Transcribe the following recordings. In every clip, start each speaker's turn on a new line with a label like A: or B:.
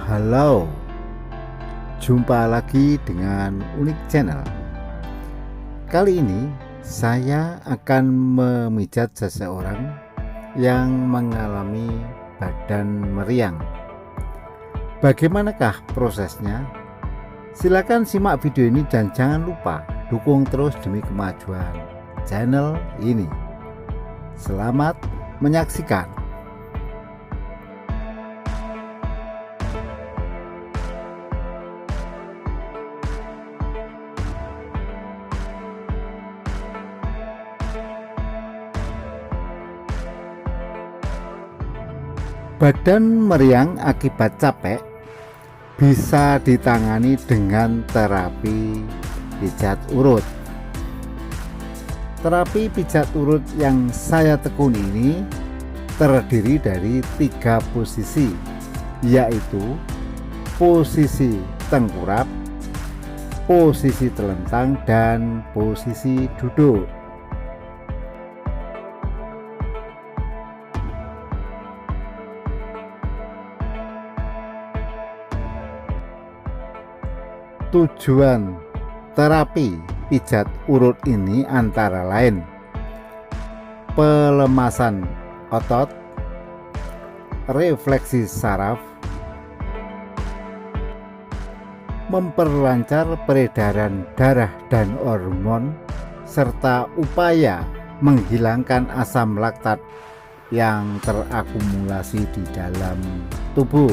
A: Halo, jumpa lagi dengan Unik Channel. Kali ini saya akan memijat seseorang yang mengalami badan meriang. Bagaimanakah prosesnya? Silakan simak video ini dan jangan lupa dukung terus demi kemajuan channel ini. Selamat menyaksikan. Badan meriang akibat capek bisa ditangani dengan terapi pijat urut. Terapi pijat urut yang saya tekuni ini terdiri dari 3 posisi, yaitu posisi tengkurap, posisi telentang, dan posisi duduk. Tujuan terapi pijat urut ini antara lain pelemasan otot, refleksi saraf, memperlancar peredaran darah dan hormon, serta upaya menghilangkan asam laktat yang terakumulasi di dalam tubuh.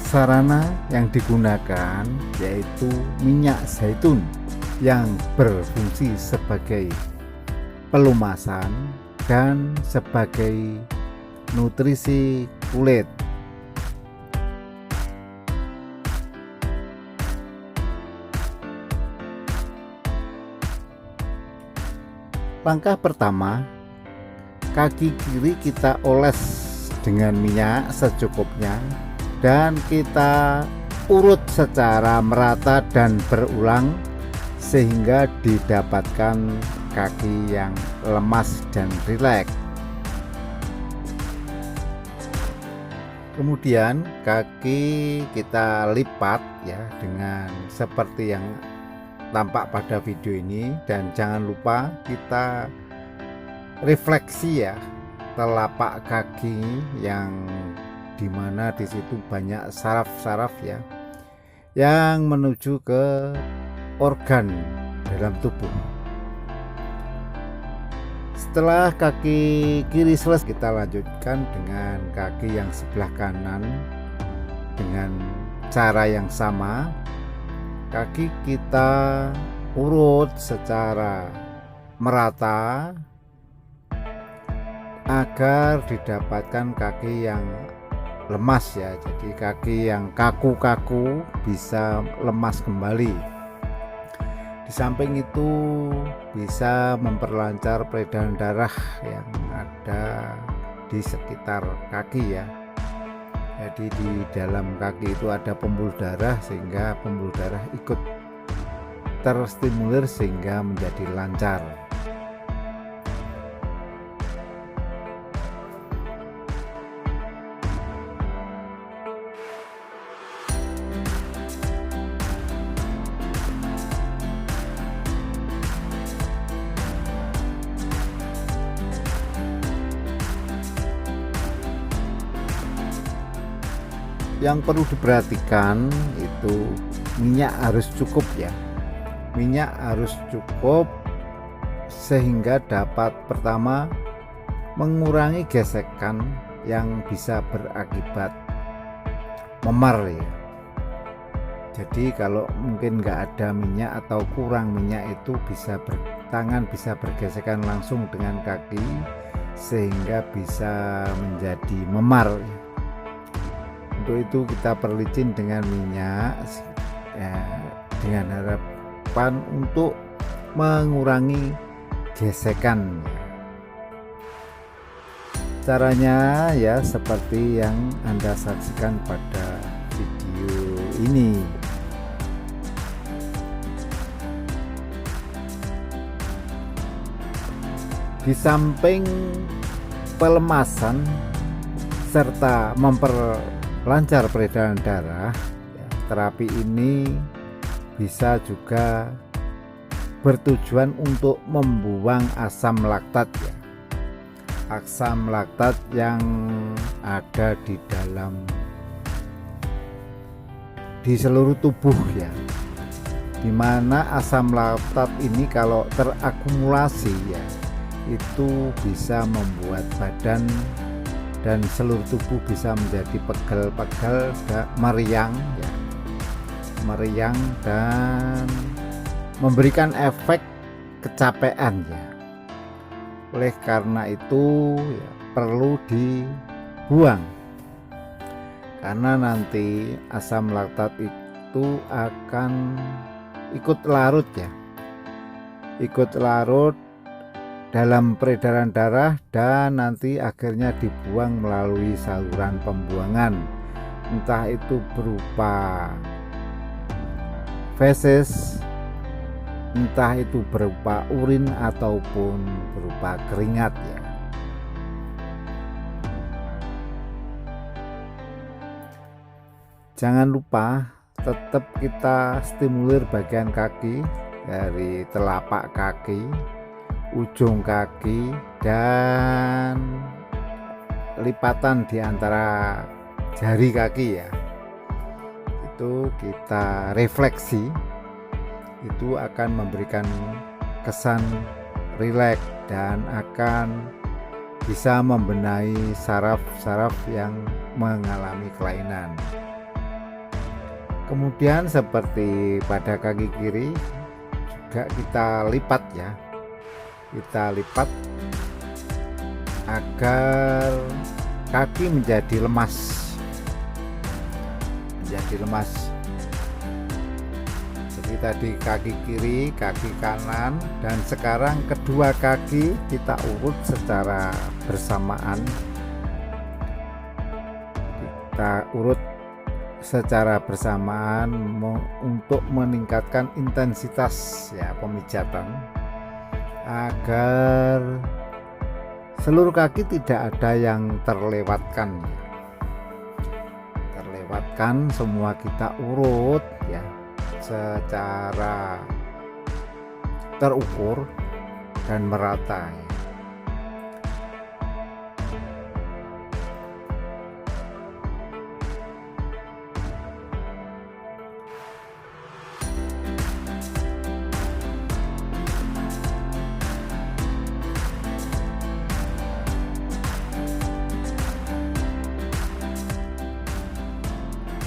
A: Sarana yang digunakan yaitu minyak zaitun yang berfungsi sebagai pelumasan dan sebagai nutrisi kulit. Langkah pertama, kaki kiri kita oles dengan minyak secukupnya dan kita urut secara merata dan berulang sehingga didapatkan kaki yang lemas dan rileks. Kemudian kaki kita lipat ya dengan seperti yang tampak pada video ini, dan jangan lupa kita refleksi ya telapak kaki yang dimana di situ banyak saraf-saraf ya yang menuju ke organ dalam tubuh. Setelah kaki kiri selesai, kita lanjutkan dengan kaki yang sebelah kanan dengan cara yang sama. Kaki kita urut secara merata agar didapatkan kaki yang lemas ya, jadi kaki yang kaku-kaku bisa lemas kembali. Di samping itu bisa memperlancar peredaran darah yang ada di sekitar kaki ya. Jadi di dalam kaki itu ada pembuluh darah sehingga pembuluh darah ikut terstimulir sehingga menjadi lancar. Yang perlu diperhatikan itu minyak harus cukup ya. Minyak harus cukup sehingga dapat pertama mengurangi gesekan yang bisa berakibat memar ya. Jadi kalau mungkin nggak ada minyak atau kurang minyak itu tangan bisa bergesekan langsung dengan kaki sehingga bisa menjadi memar ya. Untuk itu kita perlicin dengan minyak ya, dengan harapan untuk mengurangi gesekan. Caranya ya seperti yang Anda saksikan pada video ini. Di samping pelemasan serta memperlancar peredaran darah, terapi ini bisa juga bertujuan untuk membuang asam laktat ya. Asam laktat yang ada di seluruh tubuh ya. Dimana asam laktat ini kalau terakumulasi ya, itu bisa membuat badan dan seluruh tubuh bisa menjadi pegel-pegel, meriang ya. Meriang dan memberikan efek kecapean ya. Oleh karena itu ya, perlu dibuang, karena nanti asam laktat itu akan ikut larut ya, ikut larut dalam peredaran darah dan nanti akhirnya dibuang melalui saluran pembuangan, entah itu berupa feses, entah itu berupa urin ataupun berupa keringat ya. Jangan lupa tetap kita stimulir bagian kaki, dari telapak kaki, ujung kaki, dan lipatan di antara jari kaki ya. Itu kita refleksi, itu akan memberikan kesan rileks dan akan bisa membenahi saraf-saraf yang mengalami kelainan. Kemudian seperti pada kaki kiri juga kita lipat ya, kita lipat agar kaki menjadi lemas, Jadi tadi kaki kiri, kaki kanan, dan sekarang kedua kaki kita urut secara bersamaan. Kita urut secara bersamaan untuk meningkatkan intensitas ya pemijatan, agar seluruh kaki tidak ada yang terlewatkan. Semua kita urut ya secara terukur dan merata ya.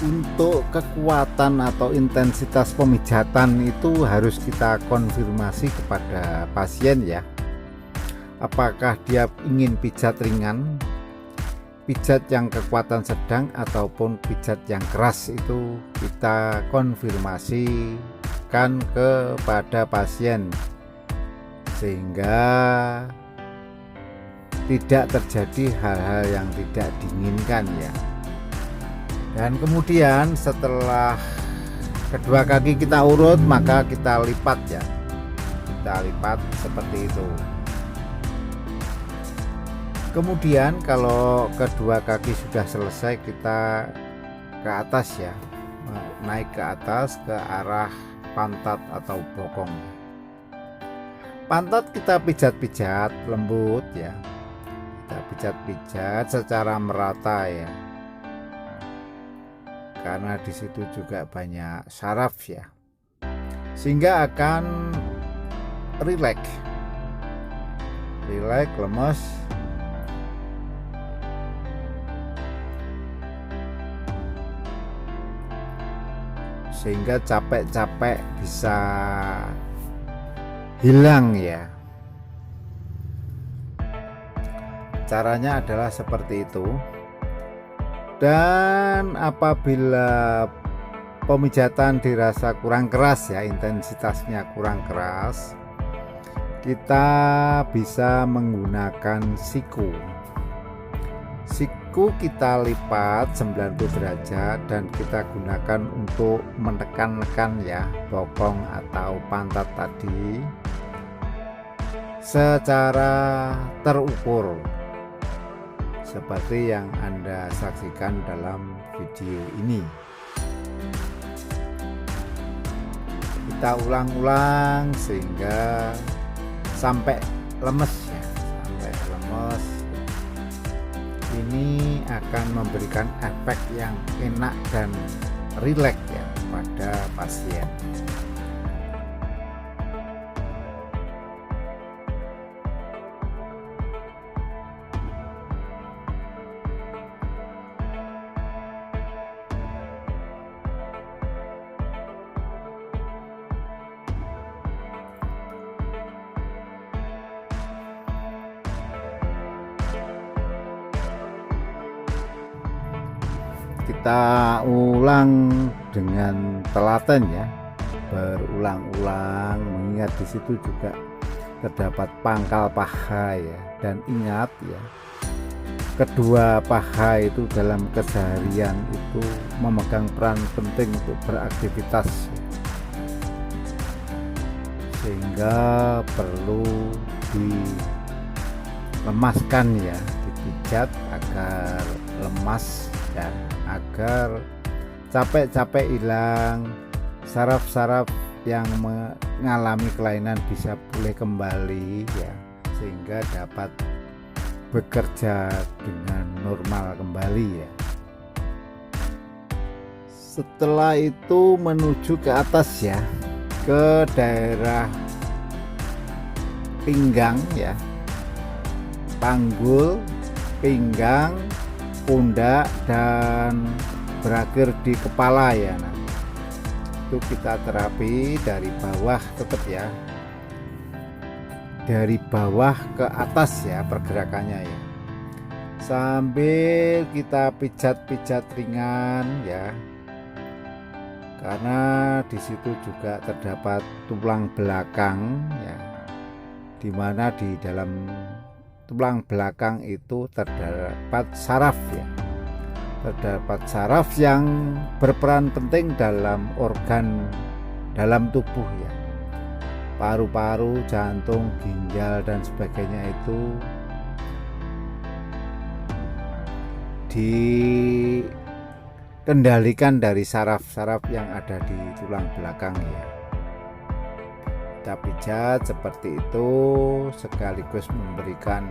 A: Untuk kekuatan atau intensitas pemijatan itu harus kita konfirmasi kepada pasien ya. Apakah dia ingin pijat ringan, pijat yang kekuatan sedang, ataupun pijat yang keras, itu kita konfirmasikan kepada pasien sehingga tidak terjadi hal-hal yang tidak diinginkan ya. Dan kemudian setelah kedua kaki kita urut, maka kita lipat ya, kita lipat seperti itu. Kemudian kalau kedua kaki sudah selesai, kita ke atas ya, naik ke atas ke arah pantat atau bokong. Pantat kita pijat-pijat lembut ya, kita pijat-pijat secara merata ya, karena di situ juga banyak saraf ya, sehingga akan rileks, lemes, sehingga capek-capek bisa hilang ya. Caranya adalah seperti itu. Dan apabila pemijatan dirasa kurang keras ya, intensitasnya kurang keras, kita bisa menggunakan siku. Siku kita lipat 90 derajat dan kita gunakan untuk menekan-nekan ya bokong atau pantat tadi, secara terukur seperti yang Anda saksikan dalam video ini. Kita ulang-ulang sehingga sampai lemes ya, sampai lemes. Ini akan memberikan efek yang enak dan rileks ya pada pasien. Kita ulang dengan telaten ya, berulang-ulang, mengingat di situ juga terdapat pangkal paha ya. Dan ingat ya, kedua paha itu dalam keseharian itu memegang peran penting untuk beraktivitas ya. Sehingga perlu dilemaskan ya, dipijat agar lemas dan agar capek-capek hilang, saraf-saraf yang mengalami kelainan bisa pulih kembali ya, sehingga dapat bekerja dengan normal kembali ya. Setelah itu menuju ke atas ya, ke daerah pinggang ya, panggul, pinggang, pundak, dan berakhir di kepala ya. Nah, itu kita terapi dari bawah tetap ya, dari bawah ke atas ya pergerakannya ya, sambil kita pijat-pijat ringan ya, karena di situ juga terdapat tulang belakang ya, dimana di dalam tulang belakang itu terdapat saraf ya, terdapat saraf yang berperan penting dalam organ dalam tubuh ya, paru-paru, jantung, ginjal dan sebagainya itu dikendalikan dari saraf-saraf yang ada di tulang belakang ya. Kita pijat seperti itu sekaligus memberikan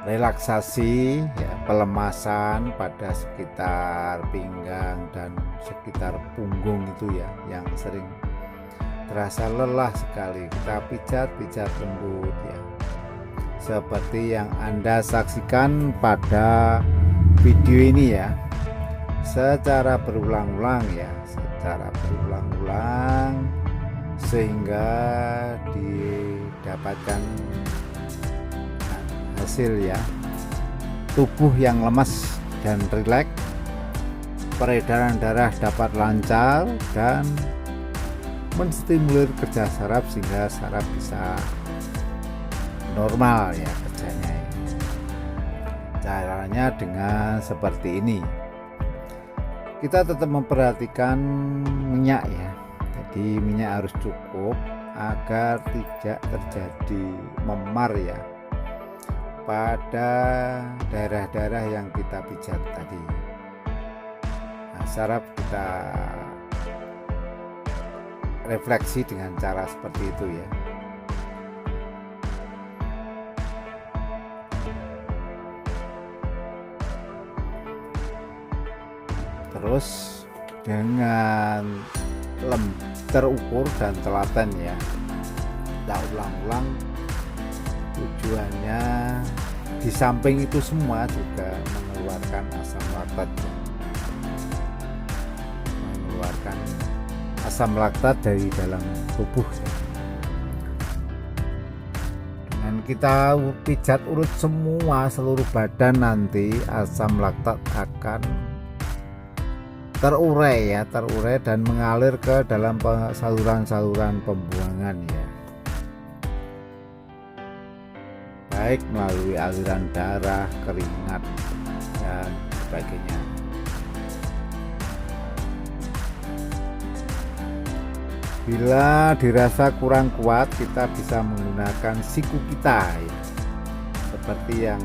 A: relaksasi ya, pelemasan pada sekitar pinggang dan sekitar punggung itu ya, yang sering terasa lelah sekali. Kita pijat-pijat lembut ya, seperti yang Anda saksikan pada video ini ya, secara berulang-ulang ya, secara berulang-ulang sehingga didapatkan hasil ya, tubuh yang lemas dan rileks, peredaran darah dapat lancar dan menstimulir kerja saraf sehingga saraf bisa normal ya kerjanya ya. Caranya dengan seperti ini. Kita tetap memperhatikan minyak ya, jadi minyak harus cukup agar tidak terjadi memar ya pada daerah-daerah yang kita pijat tadi. Nah, saraf kita refleksi dengan cara seperti itu ya. Terus dengan terukur dan telaten ya, kita ulang-ulang. Tujuannya di samping itu semua juga mengeluarkan asam laktat, mengeluarkan asam laktat dari dalam tubuh. Dengan kita pijat urut semua seluruh badan, nanti asam laktat akan terurai ya, terurai dan mengalir ke dalam saluran-saluran pembuangan ya, baik melalui aliran darah, keringat dan sebagainya. Bila dirasa kurang kuat, kita bisa menggunakan siku kita ya. Seperti yang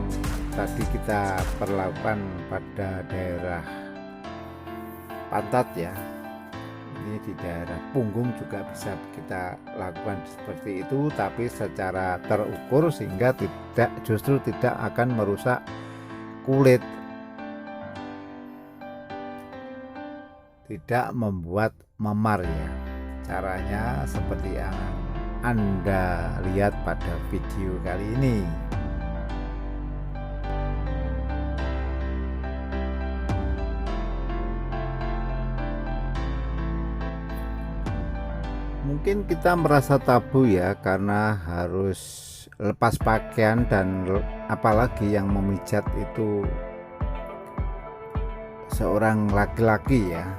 A: tadi kita perlakukan pada daerah pantat ya. Ini di daerah punggung juga bisa kita lakukan seperti itu, tapi secara terukur sehingga justru tidak akan merusak kulit, tidak membuat memar ya. Caranya seperti yang Anda lihat pada video kali ini. Mungkin kita merasa tabu ya, karena harus lepas pakaian dan apalagi yang memijat itu seorang laki-laki ya.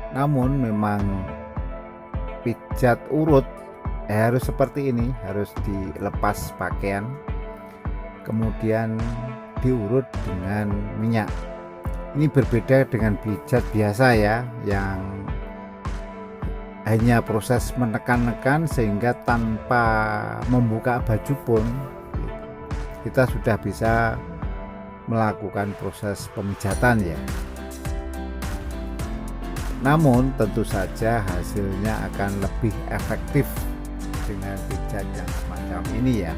A: Namun memang pijat urut harus seperti ini, harus dilepas pakaian kemudian diurut dengan minyak. Ini berbeda dengan pijat biasa ya, yang hanya proses menekan-nekan sehingga tanpa membuka baju pun kita sudah bisa melakukan proses pemijatan ya. Namun tentu saja hasilnya akan lebih efektif dengan pijat yang semacam ini ya.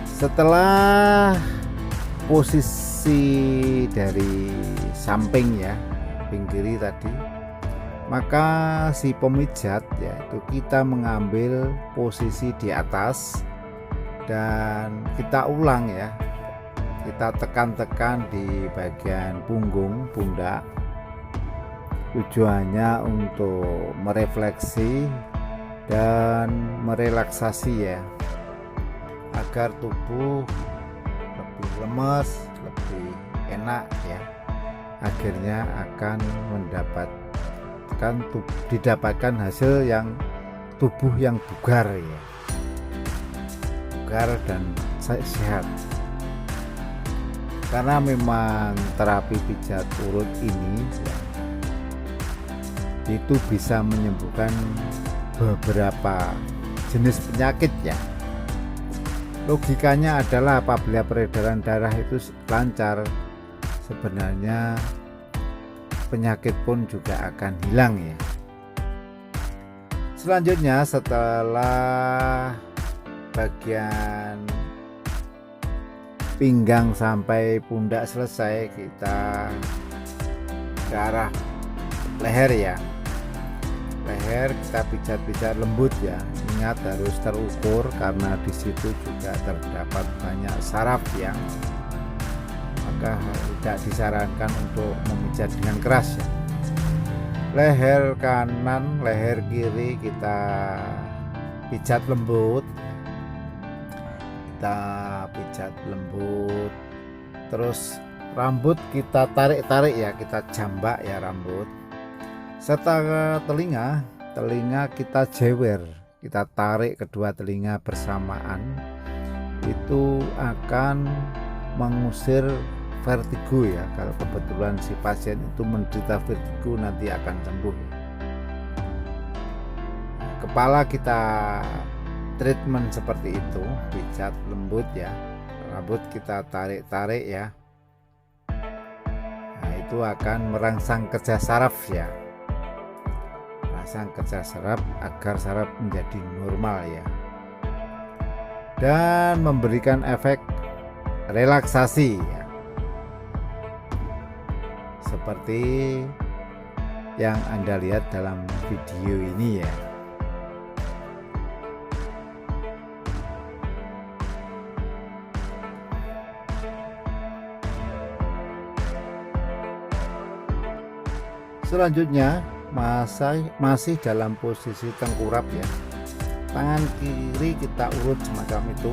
A: Setelah posisi dari samping ya, samping kiri tadi, maka si pemijat yaitu kita mengambil posisi di atas dan kita ulang ya. Kita tekan-tekan di bagian punggung, pundak. Tujuannya untuk merefleksi dan merelaksasi ya, agar tubuh lebih lemas, lebih enak ya. Akhirnya akan didapatkan hasil yang tubuh yang bugar ya, bugar dan sehat. Karena memang terapi pijat urut ini ya, itu bisa menyembuhkan beberapa jenis penyakit ya. Logikanya adalah apabila peredaran darah itu lancar, sebenarnya penyakit pun juga akan hilang ya. Selanjutnya setelah bagian pinggang sampai pundak selesai, kita ke arah leher ya. Leher kita pijat-pijat lembut ya. Ingat harus terukur karena di situ juga terdapat banyak saraf ya. Maka tidak disarankan untuk memijat dengan keras ya. Leher kanan, leher kiri kita pijat lembut. Kita pijat lembut. Terus rambut kita tarik-tarik ya, kita jambak ya rambut. Serta telinga kita jewer, kita tarik kedua telinga bersamaan. Itu akan mengusir vertigo ya. Kalau kebetulan si pasien itu menderita vertigo, nanti akan sembuh. Kepala kita treatment seperti itu, pijat lembut ya. Rambut kita tarik-tarik ya. Nah, itu akan merangsang kerja saraf ya. Merangsang kerja saraf agar saraf menjadi normal ya. Dan memberikan efek relaksasi ya. Seperti yang Anda lihat dalam video ini ya. Selanjutnya masih dalam posisi tengkurap ya. Tangan kiri kita urut semacam itu.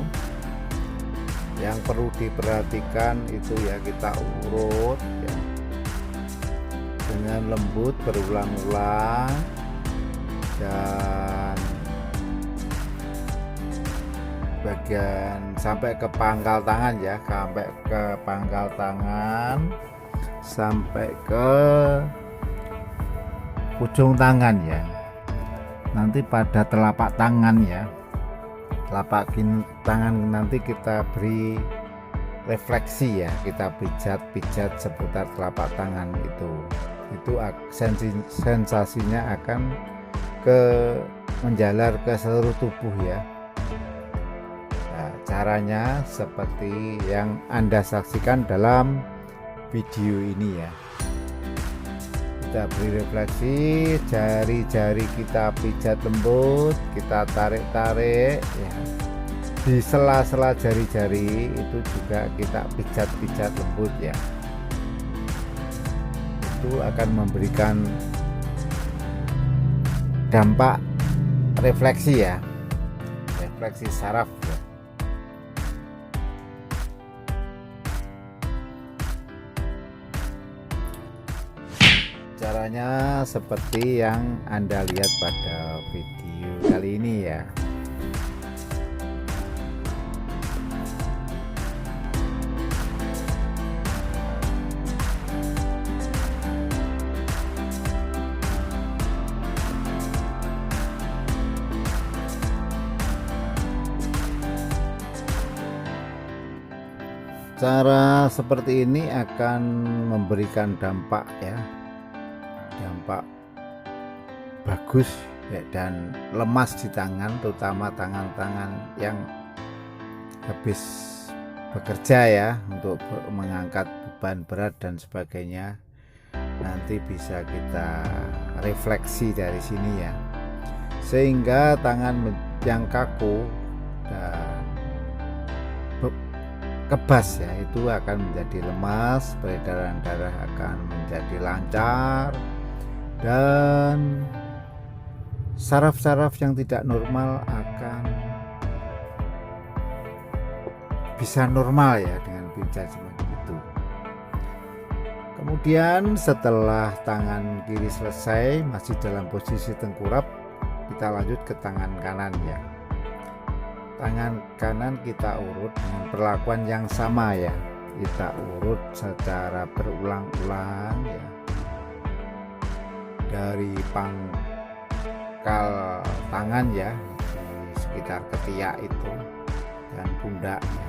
A: Yang perlu diperhatikan itu ya, kita urut ya, dengan lembut berulang-ulang dan bagian sampai ke pangkal tangan ya, sampai ke ujung tangan ya. Nanti pada telapak tangan ya, telapak tangan nanti kita beri refleksi ya, kita pijat seputar telapak tangan itu sensasinya akan menjalar ke seluruh tubuh ya. Nah, caranya seperti yang Anda saksikan dalam video ini ya. Kita beri refleksi, jari-jari kita pijat lembut, kita tarik-tarik ya. Di sela-sela jari-jari itu juga kita pijat lembut ya. Itu akan memberikan dampak refleksi ya, refleksi saraf ya. Caranya seperti yang Anda lihat pada video kali ini ya. Cara seperti ini akan memberikan dampak ya, dampak bagus ya, dan lemas di tangan, terutama tangan-tangan yang habis bekerja ya, untuk mengangkat beban berat dan sebagainya. Nanti bisa kita refleksi dari sini ya, sehingga tangan yang kaku dan kebas ya, itu akan menjadi lemas, peredaran darah akan menjadi lancar, dan saraf-saraf yang tidak normal akan bisa normal ya dengan pijat seperti itu. Kemudian setelah tangan kiri selesai, masih dalam posisi tengkurap, kita lanjut ke tangan kanan ya. Tangan kanan kita urut dengan perlakuan yang sama ya, kita urut secara berulang-ulang ya, dari pangkal tangan ya, di sekitar ketiak itu dan pundak ya,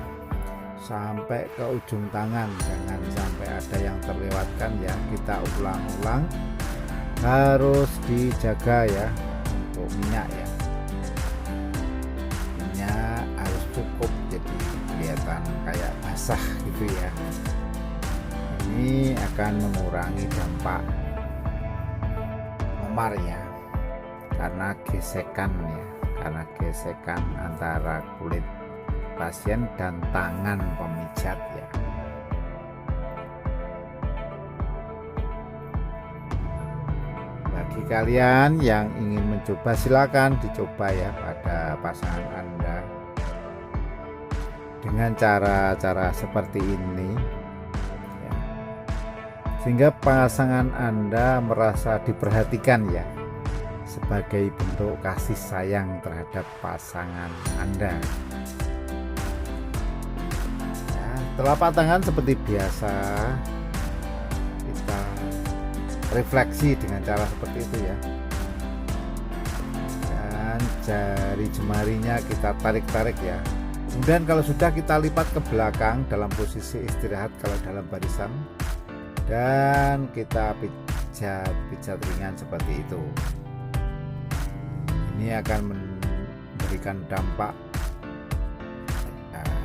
A: sampai ke ujung tangan. Jangan sampai ada yang terlewatkan ya, kita ulang-ulang, harus dijaga ya untuk minyak ya, harus cukup, jadi kelihatan kayak basah gitu ya. Ini akan mengurangi dampak memar ya, karena gesekan ya, karena gesekan antara kulit pasien dan tangan pemijat ya. Bagi kalian yang ingin mencoba, silakan dicoba ya pada pasangan Anda dengan cara-cara seperti ini ya, sehingga pasangan Anda merasa diperhatikan ya, sebagai bentuk kasih sayang terhadap pasangan Anda ya. Telapak tangan seperti biasa kita refleksi dengan cara seperti itu ya, dan jari jemarinya kita tarik-tarik ya. Kemudian kalau sudah, kita lipat ke belakang dalam posisi istirahat kalau dalam barisan, dan kita pijat ringan seperti itu. Ini akan memberikan dampak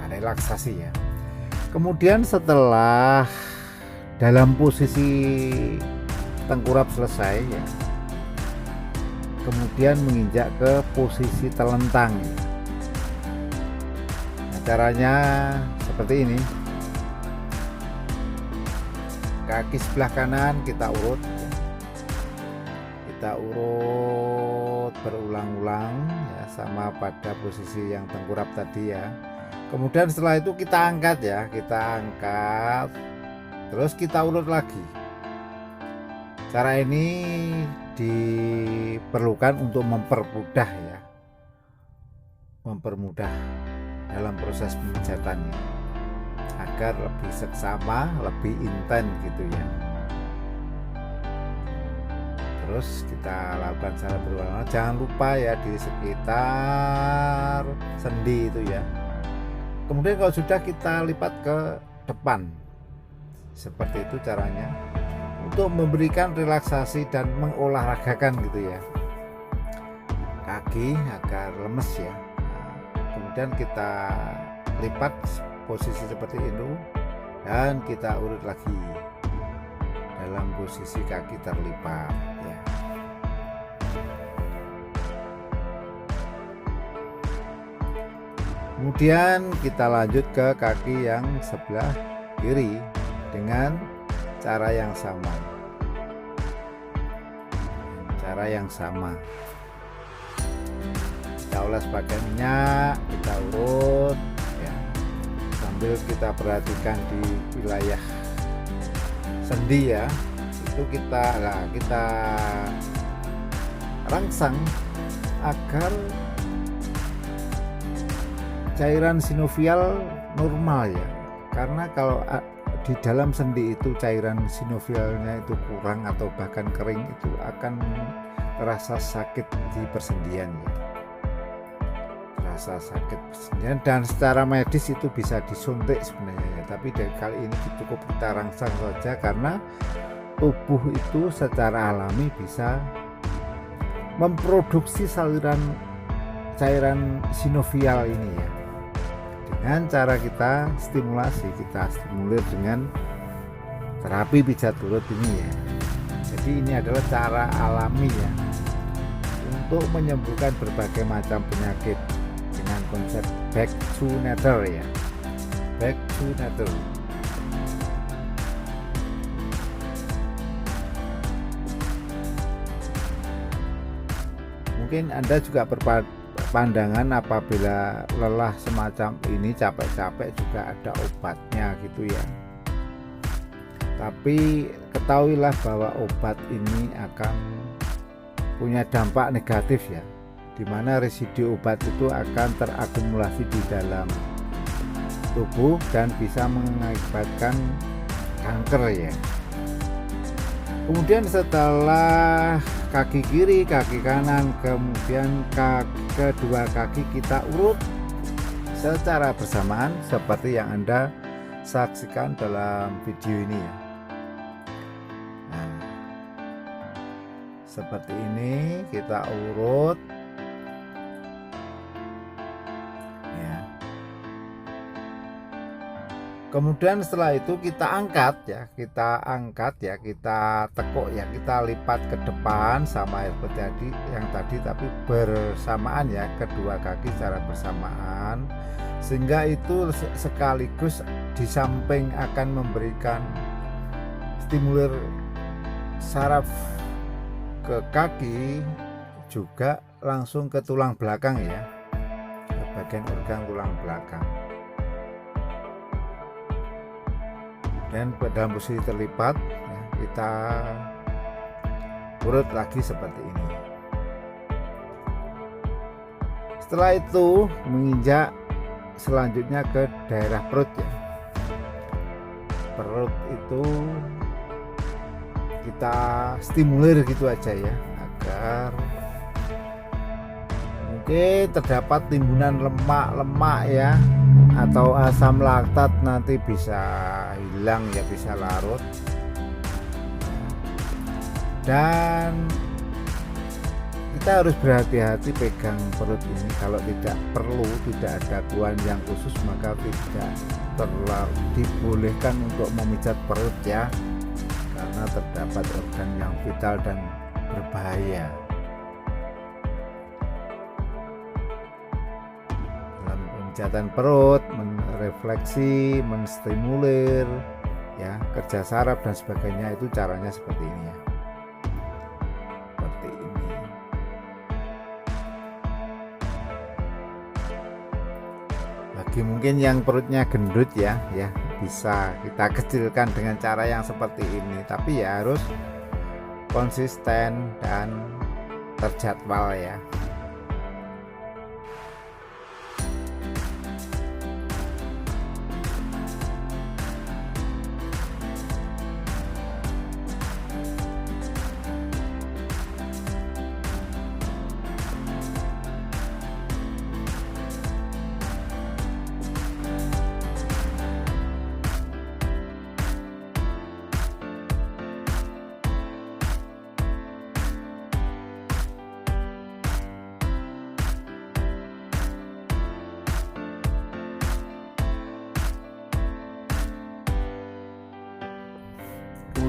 A: relaksasi ya. Kemudian setelah dalam posisi tengkurap selesai ya, kemudian menginjak ke posisi telentang ya. Caranya seperti ini, kaki sebelah kanan kita urut berulang-ulang ya, sama pada posisi yang tengkurap tadi ya. Kemudian setelah itu kita angkat ya, kita angkat, terus kita urut lagi. Cara ini diperlukan untuk mempermudah ya, dalam proses pemijatannya, agar lebih seksama, lebih intens gitu ya. terus kita lakukan secara berulang. Jangan lupa ya di sekitar sendi itu ya. Kemudian kalau sudah, kita lipat ke depan. Seperti itu caranya untuk memberikan relaksasi dan mengolahragakan gitu ya kaki agar lemes ya. Kemudian kita lipat posisi seperti itu dan kita urut lagi dalam posisi kaki terlipat ya. Kemudian kita lanjut ke kaki yang sebelah kiri dengan cara yang sama. Kita oles pakai minyak, kita urut ya, sambil kita perhatikan di wilayah sendi ya. Itu kita rangsang agar cairan sinovial normal ya. Karena kalau di dalam sendi itu cairan sinovialnya itu kurang atau bahkan kering, itu akan terasa sakit di persendian ya. Dan secara medis itu bisa disuntik sebenarnya ya. Tapi dari kali ini cukup kita rangsang saja, karena tubuh itu secara alami bisa memproduksi saluran cairan sinovial ini ya. Dengan cara kita stimulir dengan terapi pijat urut ini ya. Jadi ini adalah cara alami ya untuk menyembuhkan berbagai macam penyakit dengan konsep back to nature ya. Back to nature. Mungkin Anda juga berpandangan apabila lelah semacam ini, capek-capek juga ada obatnya gitu ya. Tapi ketahuilah bahwa obat ini akan punya dampak negatif ya, di mana residu obat itu akan terakumulasi di dalam tubuh dan bisa mengakibatkan kanker ya. Kemudian setelah kaki kiri, kaki kanan, kemudian kedua kaki kita urut secara bersamaan seperti yang Anda saksikan dalam video ini ya. Nah, seperti ini kita urut ya. Kemudian setelah itu kita angkat ya, kita tekuk ya, kita lipat ke depan sama seperti yang tadi, tapi bersamaan ya, kedua kaki secara bersamaan, sehingga itu sekaligus di samping akan memberikan stimulir saraf ke kaki, juga langsung ke tulang belakang ya, ke bagian organ tulang belakang. Dan dalam posisi terlipat ya, kita urut lagi seperti ini. Setelah itu menginjak selanjutnya ke daerah perut ya. Perut itu kita stimulir gitu aja ya, agar mungkin terdapat timbunan lemak-lemak ya, atau asam laktat nanti bisa hilang ya, bisa larut. Dan kita harus berhati-hati pegang perut ini. Kalau tidak ada keluhan yang khusus, maka tidak dibolehkan untuk memijat perut ya, karena terdapat organ yang vital dan berbahaya. Pemijatan perut, merefleksi, menstimulir ya, kerja saraf dan sebagainya, itu caranya seperti ini ya. Seperti ini. Bagi mungkin yang perutnya gendut ya, bisa kita kecilkan dengan cara yang seperti ini, tapi ya harus konsisten dan terjadwal ya.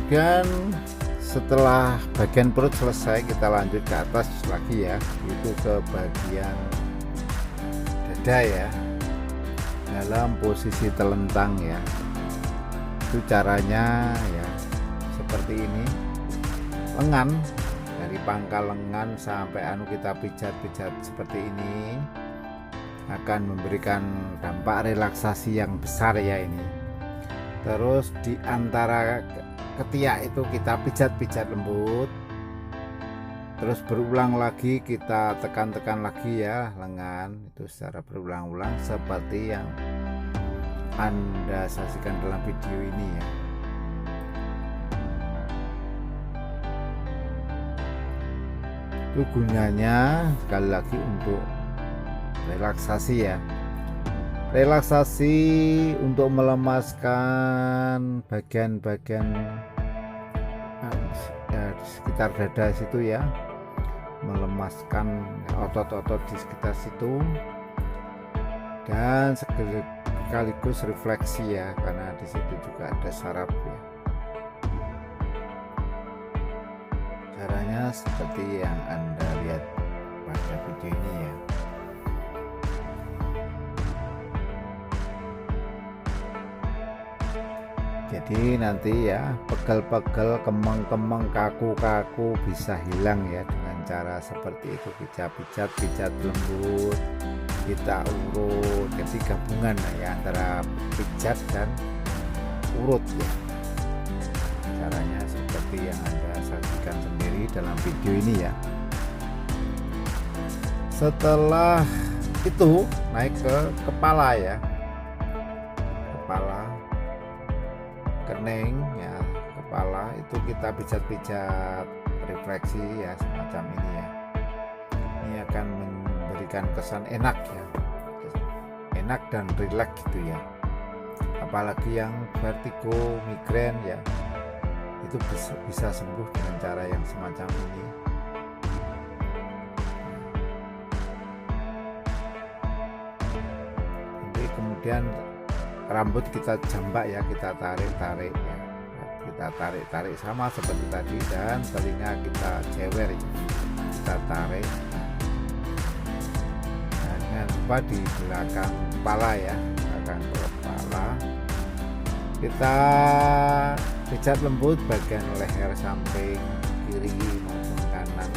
A: Kemudian setelah bagian perut selesai, kita lanjut ke atas lagi ya, itu ke bagian dada ya, dalam posisi telentang ya. Itu caranya ya seperti ini. Lengan, dari pangkal lengan sampai kita pijat-pijat seperti ini, akan memberikan dampak relaksasi yang besar ya ini. Terus di antara ketiak itu kita pijat-pijat lembut, terus berulang lagi kita tekan-tekan lagi ya lengan itu secara berulang-ulang seperti yang Anda saksikan dalam video ini ya. Itu gunanya sekali lagi untuk relaksasi ya, relaksasi untuk melemaskan bagian-bagian di sekitar dada situ ya, melemaskan otot-otot di sekitar situ, dan sekaligus refleksi ya, karena di situ juga ada saraf ya. Caranya seperti yang Anda lihat pada video ini ya. Jadi nanti ya pegel-pegel, kemeng-kemeng, kaku-kaku bisa hilang ya dengan cara seperti itu. Pijat-pijat, pijat lembut, kita urut. Jadi gabungan ya antara pijat dan urut ya. Caranya seperti yang Anda saksikan sendiri dalam video ini ya. Setelah itu naik ke kepala ya, kepala, kening ya, kepala itu kita pijat-pijat refleksi ya, semacam ini ya. Ini akan memberikan kesan enak ya, enak dan rileks gitu ya. Apalagi yang vertigo, migrain ya, itu bisa sembuh dengan cara yang semacam ini. Nanti kemudian rambut kita jambak ya, kita tarik-tarik ya, kita tarik-tarik sama seperti tadi, dan telinga kita cewer ya, kita tarik. Nah, jangan lupa di belakang kepala ya, belakang kepala kita pijat lembut bagian leher samping kiri maupun kanan.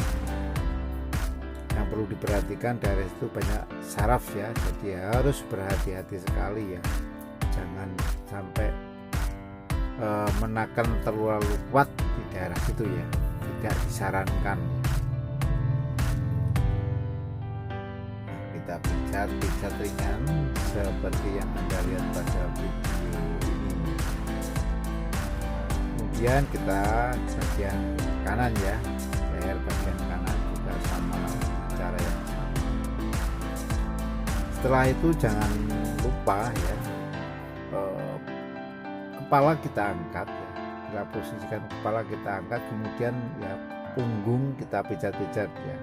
A: Yang perlu diperhatikan dari situ banyak saraf ya, jadi harus berhati-hati sekali ya, jangan sampai menekan terlalu kuat di daerah situ ya, tidak disarankan. Kita pijat ringan seperti yang Anda lihat pada video ini. Kemudian kita bagian kanan ya, leher bagian kanan juga sama cara yang sama. Setelah itu jangan lupa ya, kepala kita angkat ya, kita posisikan kepala kita angkat, kemudian ya punggung kita pijat-pijat ya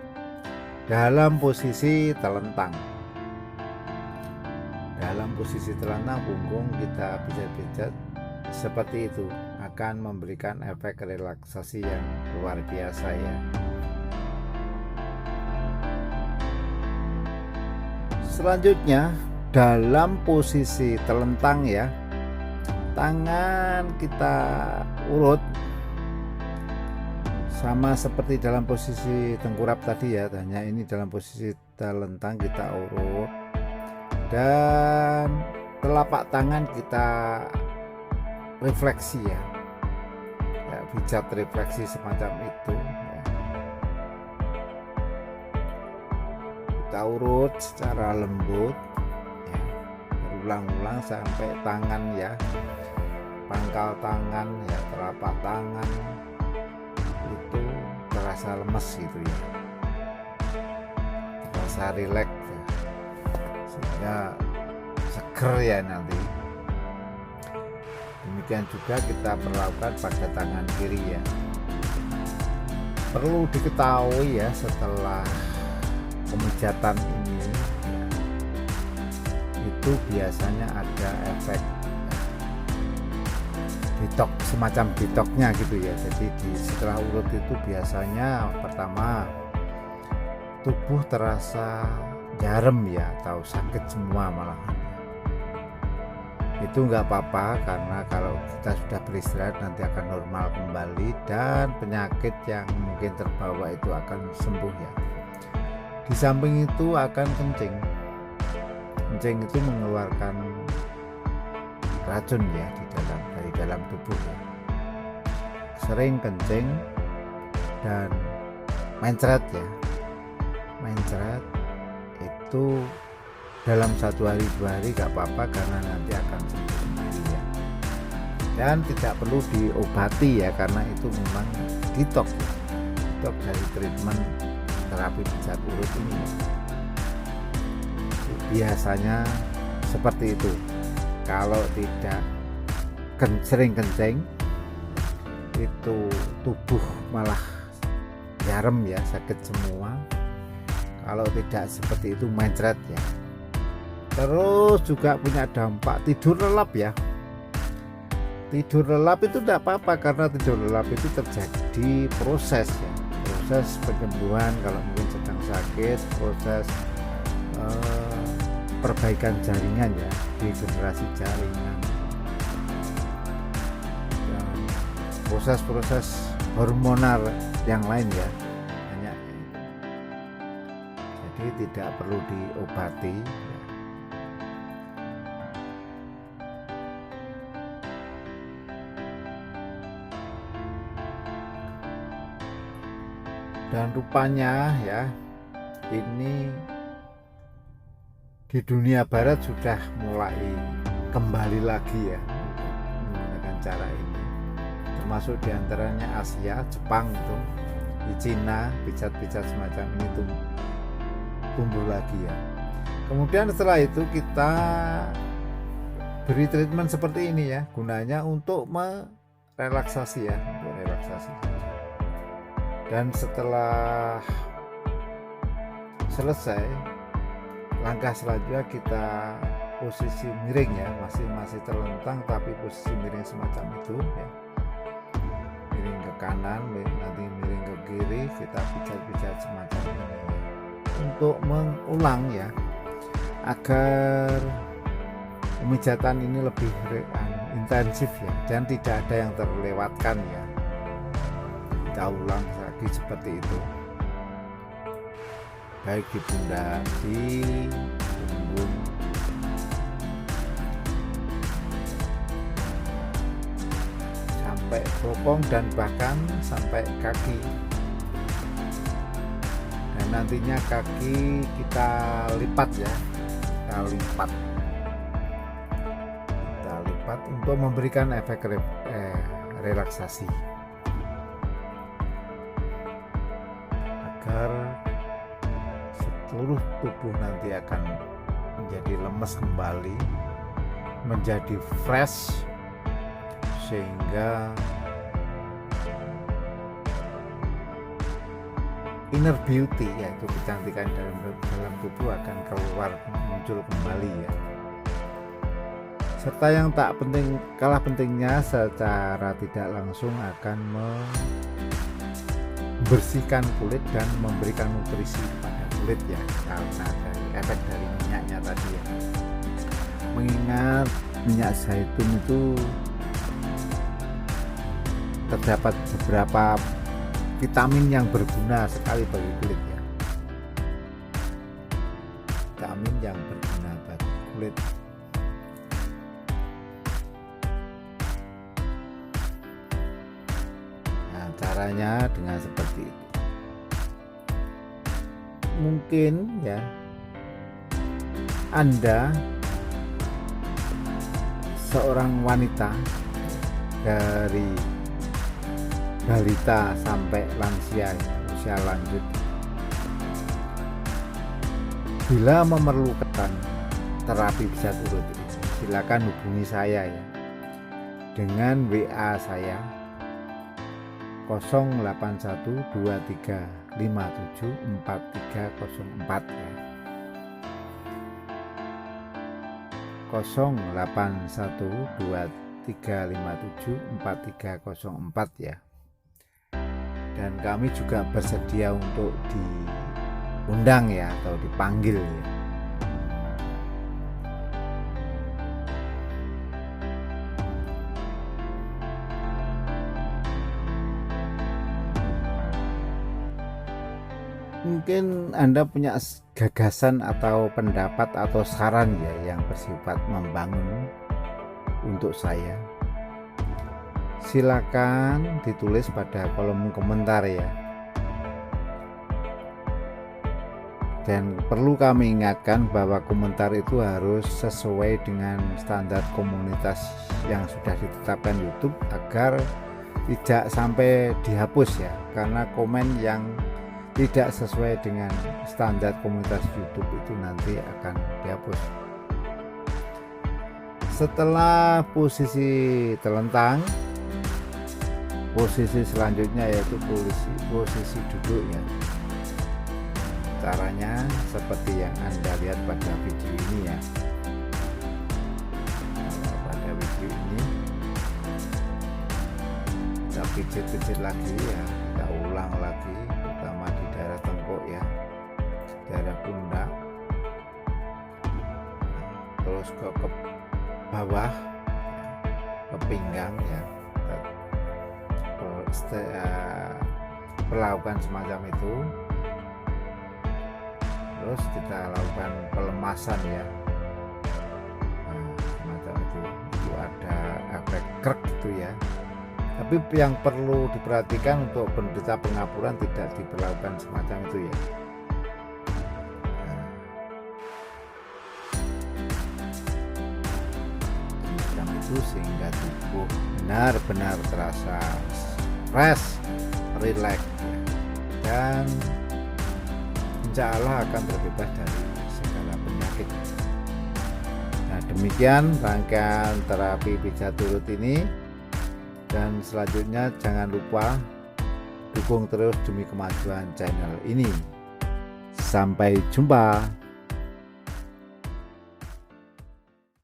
A: dalam posisi telentang. Dalam posisi telentang, punggung kita pijat-pijat seperti itu, akan memberikan efek relaksasi yang luar biasa ya. Selanjutnya dalam posisi telentang ya, tangan kita urut sama seperti dalam posisi tengkurap tadi ya, hanya ini dalam posisi telentang kita urut, dan telapak tangan kita refleksi ya, pijat refleksi semacam itu ya. Kita urut secara lembut ya, berulang-ulang sampai tangan ya, pangkal tangan ya, telapak tangan itu terasa lemes gitu ya, terasa rileks ya, sehingga seger ya nanti. Demikian juga kita perlakukan pada tangan kiri ya. Perlu diketahui ya, setelah pemijatan ini itu biasanya ada efek detok, semacam detoknya gitu ya. Jadi setelah urut itu biasanya pertama tubuh terasa jarem ya, atau sakit semua malahan. Itu nggak apa-apa, karena kalau kita sudah beristirahat nanti akan normal kembali dan penyakit yang mungkin terbawa itu akan sembuh ya. Di samping itu akan kencing. Kencing itu mengeluarkan racun ya dari dalam tubuh ya. Sering kencing dan mencret ya. Mencret itu dalam 1 hari 2 hari gak apa-apa, karena nanti akan sembuh sendiri ya. Dan tidak perlu diobati ya, karena itu memang detox ya. Detox dari treatment terapi pijat urut ini ya. Biasanya seperti itu. Kalau tidak sering kencing itu tubuh malah jarem ya, sakit semua. Kalau tidak seperti itu mencret ya. Terus juga punya dampak tidur lelap ya. Tidur lelap itu tidak apa-apa, karena tidur lelap itu terjadi proses ya, proses penyembuhan kalau mungkin sedang sakit, proses perbaikan jaringan ya, degenerasi jaringan, dan proses-proses hormonal yang lain ya, banyak. Jadi tidak perlu diobati ya. Dan rupanya ya, ini di dunia barat sudah mulai kembali lagi ya menggunakan cara ini, termasuk diantaranya Asia, Jepang tuh, di Cina pijat-pijat semacam ini tuh tumbuh lagi ya. Kemudian setelah itu kita beri treatment seperti ini ya, gunanya untuk merelaksasi ya, untuk relaksasi. Dan setelah selesai, langkah selanjutnya kita posisi miring ya, masih terlentang tapi posisi miring semacam itu ya, miring ke kanan, nanti miring ke kiri, kita pijat-pijat semacam ini ya, untuk mengulang ya, agar pemijatan ini lebih intensif ya, dan tidak ada yang terlewatkan ya. Kita ulang lagi seperti itu, baik di pundak, di punggung, sampai bokong, dan bahkan sampai kaki. Dan nantinya kaki kita lipat ya, kita lipat untuk memberikan efek relaksasi, agar seluruh tubuh nanti akan menjadi lemes kembali, menjadi fresh, sehingga inner beauty, yaitu kecantikan dalam tubuh akan keluar, muncul kembali ya. Serta yang tak penting kalah pentingnya, secara tidak langsung akan membersihkan kulit dan memberikan nutrisi pada kulit ya, karena dari efek dari minyaknya tadi ya. Mengingat minyak zaitun itu terdapat beberapa vitamin yang berguna sekali bagi kulit ya, vitamin yang berguna bagi kulit. Nah, caranya dengan seperti itu. Mungkin ya Anda seorang wanita, dari balita sampai lansia, usia lanjut, bila memerlukan terapi pijat urut ini, silakan hubungi saya ya, dengan WA saya 0812357434 ya, 0812357434 0357 4304 ya. Dan kami juga bersedia untuk diundang ya, atau dipanggil ya. Mungkin Anda punya gagasan atau pendapat atau saran ya yang bersifat membangun untuk saya. Silakan ditulis pada kolom komentar ya. Dan perlu kami ingatkan bahwa komentar itu harus sesuai dengan standar komunitas yang sudah ditetapkan YouTube agar tidak sampai dihapus ya, karena komen yang tidak sesuai dengan standar komunitas YouTube itu nanti akan dihapus. Setelah posisi telentang, posisi selanjutnya yaitu posisi duduknya. Caranya seperti yang Anda lihat pada video ini ya. Pada video ini kita pijit-pijit lagi ya, kita ulang lagi, terutama di daerah tengkuk ya, daerah pundak, terus ke bawah, ke pinggang ya. Perlakukan semacam itu, terus kita lakukan pelemasan ya, semacam itu ada efek krek gitu ya. Tapi yang perlu diperhatikan untuk penderita pengapuran tidak diperlakukan semacam itu ya. Semacam itu sehingga tubuh benar-benar terasa fresh, relax ya. Dan insya Allah akan terbebas dari segala penyakit. Nah, demikian rangkaian terapi pijat turut ini. Dan selanjutnya jangan lupa dukung terus demi kemajuan channel ini. Sampai jumpa.